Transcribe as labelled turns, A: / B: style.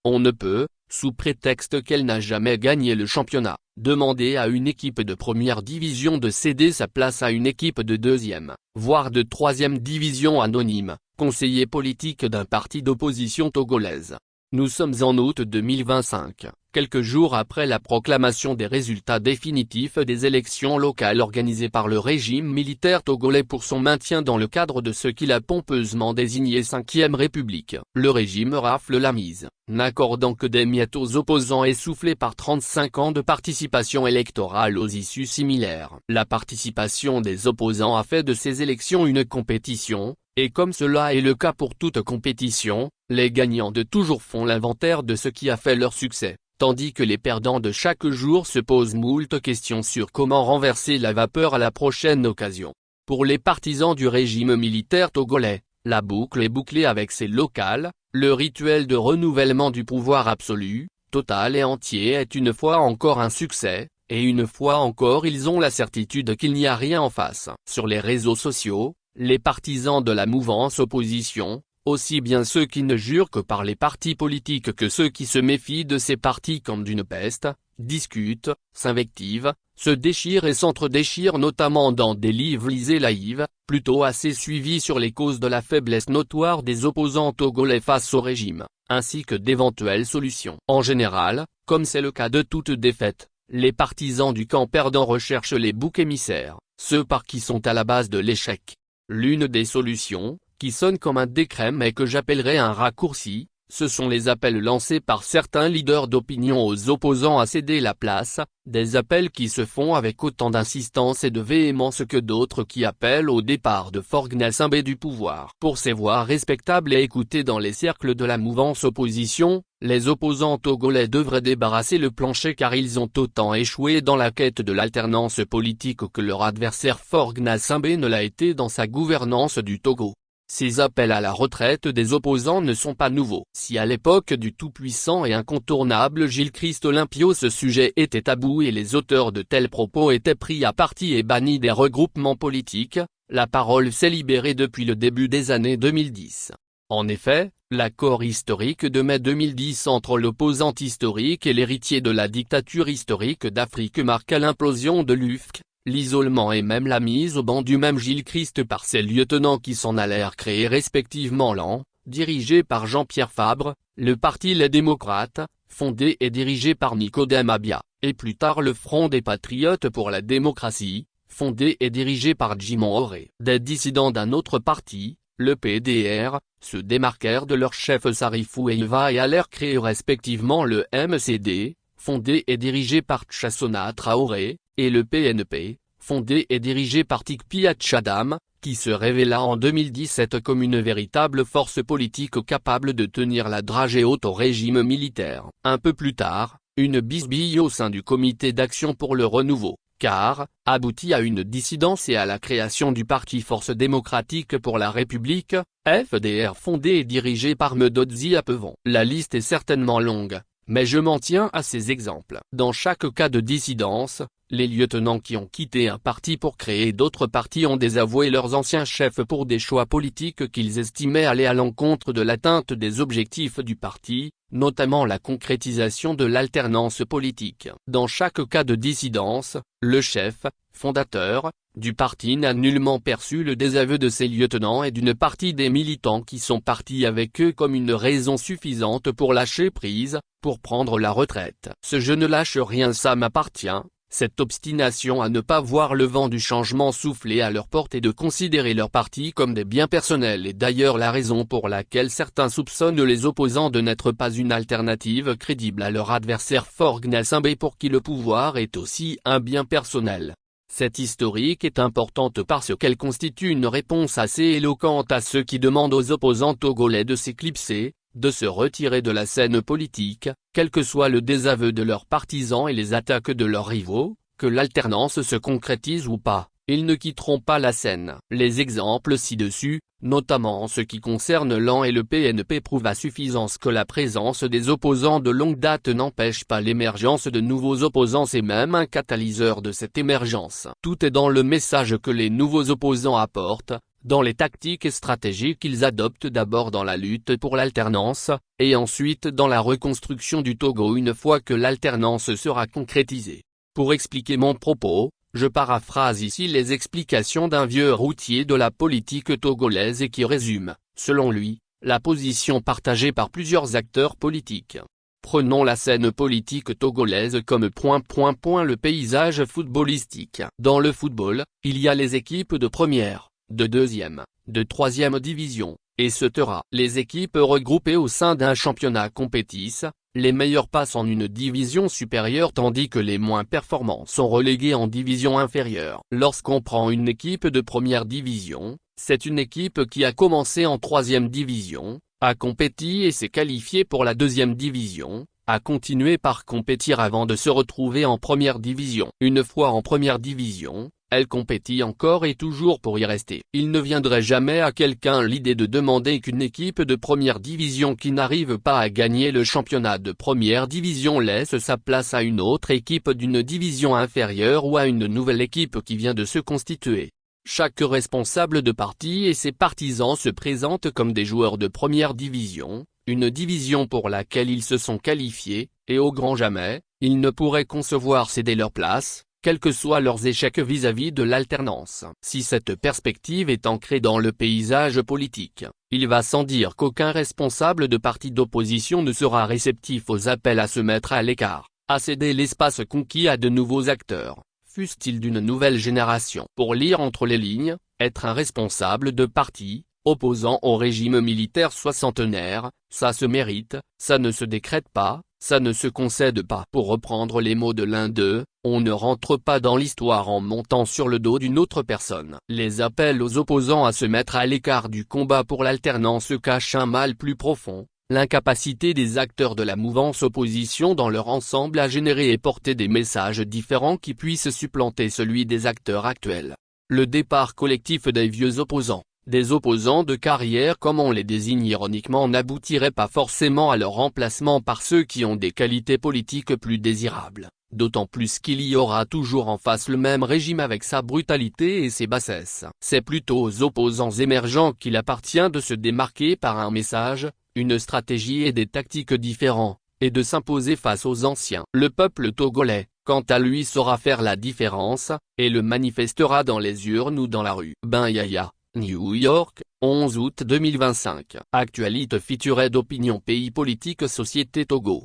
A: On ne peut, sous prétexte qu'elle n'a jamais gagné le championnat, demander à une équipe de première division de céder sa place à une équipe de deuxième, voire de troisième division anonyme, conseiller politique d'un parti d'opposition togolaise. Nous sommes en août 2025, quelques jours après la proclamation des résultats définitifs des élections locales organisées par le régime militaire togolais pour son maintien dans le cadre de ce qu'il a pompeusement désigné 5e République. Le régime rafle la mise, n'accordant que des miettes aux opposants essoufflés par 35 ans de participation électorale aux issues similaires. La participation des opposants a fait de ces élections une compétition, et comme cela est le cas pour toute compétition, les gagnants de toujours font l'inventaire de ce qui a fait leur succès, tandis que les perdants de chaque jour se posent moult questions sur comment renverser la vapeur à la prochaine occasion. Pour les partisans du régime militaire togolais, la boucle est bouclée avec ces locales, le rituel de renouvellement du pouvoir absolu, total et entier est une fois encore un succès, et une fois encore ils ont la certitude qu'il n'y a rien en face. Sur les réseaux sociaux, les partisans de la mouvance opposition, aussi bien ceux qui ne jurent que par les partis politiques que ceux qui se méfient de ces partis comme d'une peste, discutent, s'invectivent, se déchirent et s'entre-déchirent notamment dans des livres laïves, plutôt assez suivis sur les causes de la faiblesse notoire des opposants togolais face au régime, ainsi que d'éventuelles solutions. En général, comme c'est le cas de toute défaite, les partisans du camp perdant recherchent les boucs émissaires, ceux par qui sont à la base de l'échec. L'une des solutions, qui sonne comme un décret mais que j'appellerais un raccourci, ce sont les appels lancés par certains leaders d'opinion aux opposants à céder la place, des appels qui se font avec autant d'insistance et de véhémence que d'autres qui appellent au départ de Faure Gnassingbé du pouvoir. Pour ces voix respectables et écoutées dans les cercles de la mouvance opposition, les opposants togolais devraient débarrasser le plancher car ils ont autant échoué dans la quête de l'alternance politique que leur adversaire Faure Gnassingbé ne l'a été dans sa gouvernance du Togo. Ces appels à la retraite des opposants ne sont pas nouveaux. Si à l'époque du tout-puissant et incontournable Gilles-Christ Olympio ce sujet était tabou et les auteurs de tels propos étaient pris à partie et bannis des regroupements politiques, la parole s'est libérée depuis le début des années 2010. En effet, l'accord historique de mai 2010 entre l'opposant historique et l'héritier de la dictature historique d'Afrique marqua l'implosion de l'UFC. L'isolement et même la mise au banc du même Gilles-Christ par ses lieutenants qui s'en allèrent créer respectivement l'AN, dirigé par Jean-Pierre Fabre, le Parti Les Démocrates, fondé et dirigé par Nicodème Abia, et plus tard le Front des Patriotes pour la démocratie, fondé et dirigé par Djimon Auré. Des dissidents d'un autre parti, le PDR, se démarquèrent de leur chef Sarifou Eiva et allèrent créer respectivement le MCD, fondé et dirigé par Tchassona Traoré, et le PNP, fondé et dirigé par Tikpi Tchadam, qui se révéla en 2017 comme une véritable force politique capable de tenir la dragée haute au régime militaire. Un peu plus tard, une bisbille au sein du Comité d'action pour le renouveau, car, aboutit à une dissidence et à la création du Parti Force démocratique pour la République, FDR fondé et dirigé par Medodzi Apevon. La liste est certainement longue, mais je m'en tiens à ces exemples. Dans chaque cas de dissidence, les lieutenants qui ont quitté un parti pour créer d'autres partis ont désavoué leurs anciens chefs pour des choix politiques qu'ils estimaient aller à l'encontre de l'atteinte des objectifs du parti, notamment la concrétisation de l'alternance politique. Dans chaque cas de dissidence, le chef, fondateur, du parti n'a nullement perçu le désaveu de ses lieutenants et d'une partie des militants qui sont partis avec eux comme une raison suffisante pour lâcher prise, pour prendre la retraite. Ce je ne lâche rien ça m'appartient. Cette obstination à ne pas voir le vent du changement souffler à leur porte et de considérer leur parti comme des biens personnels est d'ailleurs la raison pour laquelle certains soupçonnent les opposants de n'être pas une alternative crédible à leur adversaire Faure Gnassingbé pour qui le pouvoir est aussi un bien personnel. Cette historique est importante parce qu'elle constitue une réponse assez éloquente à ceux qui demandent aux opposants togolais de s'éclipser, de se retirer de la scène politique, quel que soit le désaveu de leurs partisans et les attaques de leurs rivaux, que l'alternance se concrétise ou pas, ils ne quitteront pas la scène. Les exemples ci-dessus, notamment en ce qui concerne l'AN et le PNP prouvent à suffisance que la présence des opposants de longue date n'empêche pas l'émergence de nouveaux opposants, c'est même un catalyseur de cette émergence. Tout est dans le message que les nouveaux opposants apportent, Dans les tactiques et stratégies qu'ils adoptent d'abord dans la lutte pour l'alternance, et ensuite dans la reconstruction du Togo une fois que l'alternance sera concrétisée. Pour expliquer mon propos, je paraphrase ici les explications d'un vieux routier de la politique togolaise et qui résume, selon lui, la position partagée par plusieurs acteurs politiques. Prenons la scène politique togolaise comme le paysage footballistique. Dans le football, il y a les équipes de première, de deuxième, de troisième division, etc. Les équipes regroupées au sein d'un championnat compétissent, les meilleurs passent en une division supérieure tandis que les moins performants sont relégués en division inférieure. Lorsqu'on prend une équipe de première division, c'est une équipe qui a commencé en troisième division, a compéti et s'est qualifiée pour la deuxième division, a continué par compétir avant de se retrouver en première division. Une fois en première division, elle compétit encore et toujours pour y rester. Il ne viendrait jamais à quelqu'un l'idée de demander qu'une équipe de première division qui n'arrive pas à gagner le championnat de première division laisse sa place à une autre équipe d'une division inférieure ou à une nouvelle équipe qui vient de se constituer. Chaque responsable de parti et ses partisans se présentent comme des joueurs de première division, une division pour laquelle ils se sont qualifiés, et au grand jamais, ils ne pourraient concevoir céder leur place, quels que soient leurs échecs vis-à-vis de l'alternance. Si cette perspective est ancrée dans le paysage politique, il va sans dire qu'aucun responsable de parti d'opposition ne sera réceptif aux appels à se mettre à l'écart, à céder l'espace conquis à de nouveaux acteurs, fussent-ils d'une nouvelle génération. Pour lire entre les lignes, être un responsable de parti, opposant au régime militaire soixantenaire, ça se mérite, ça ne se décrète pas, ça ne se concède pas. Pour reprendre les mots de l'un d'eux, on ne rentre pas dans l'histoire en montant sur le dos d'une autre personne. Les appels aux opposants à se mettre à l'écart du combat pour l'alternance cachent un mal plus profond, l'incapacité des acteurs de la mouvance opposition dans leur ensemble à générer et porter des messages différents qui puissent supplanter celui des acteurs actuels. Le départ collectif des vieux opposants, des opposants de carrière comme on les désigne ironiquement, n'aboutirait pas forcément à leur remplacement par ceux qui ont des qualités politiques plus désirables, d'autant plus qu'il y aura toujours en face le même régime avec sa brutalité et ses bassesses. C'est plutôt aux opposants émergents qu'il appartient de se démarquer par un message, une stratégie et des tactiques différents, et de s'imposer face aux anciens. Le peuple togolais, quant à lui, saura faire la différence, et le manifestera dans les urnes ou dans la rue. Ben Yaya, New York, 11 août 2025. Actualité featurée d'opinion pays politique société Togo.